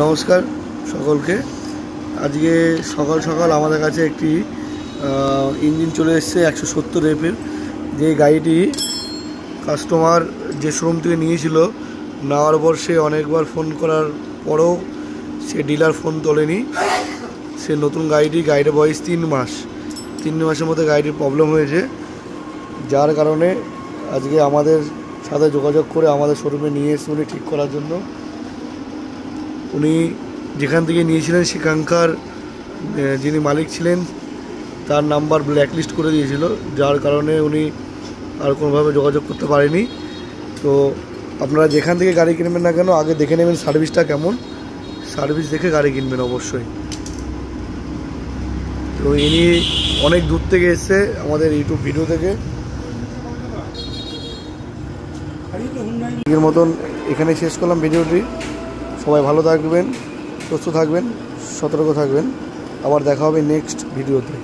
নমস্কার সকলকে। আজকে সকাল সকাল আমাদের কাছে একটি ইঞ্জিন চলে এসেছে 170 এফের, যে গাড়িটি কাস্টমার যে শোরুম থেকে নিয়েছিল, নেওয়ার পর সে অনেকবার ফোন করার পরেও সে ডিলার ফোন তোলেনি। সে নতুন গাড়িটার বয়স 3 মাস। 3 মাসের মধ্যে গাড়িটির প্রবলেম হয়েছে, যার কারণে আজকে আমাদের সাথে যোগাযোগ করে আমাদের শোরুমে নিয়ে এসে উনি ঠিক করার জন্য। উনি যেখান থেকে নিয়েছিলেন সেখানকার যিনি মালিক ছিলেন তার নাম্বার ব্ল্যাকলিস্ট করে দিয়েছিল, যার কারণে উনি আর কোনোভাবে যোগাযোগ করতে পারেনি। তো আপনারা যেখান থেকে গাড়ি কিনবেন না কেন, আগে দেখে নেবেন সার্ভিসটা কেমন। সার্ভিস দেখে গাড়ি কিনবেন অবশ্যই। তো ইনি অনেক দূর থেকে এসছে আমাদের ইউটিউব ভিডিও থেকে। এর মতন এখানে শেষ করলাম ভিডিওটি। সবাই ভালো থাকবেন, সুস্থ থাকবেন, সতর্ক থাকবেন। আবার দেখা হবে নেক্সট ভিডিওতে।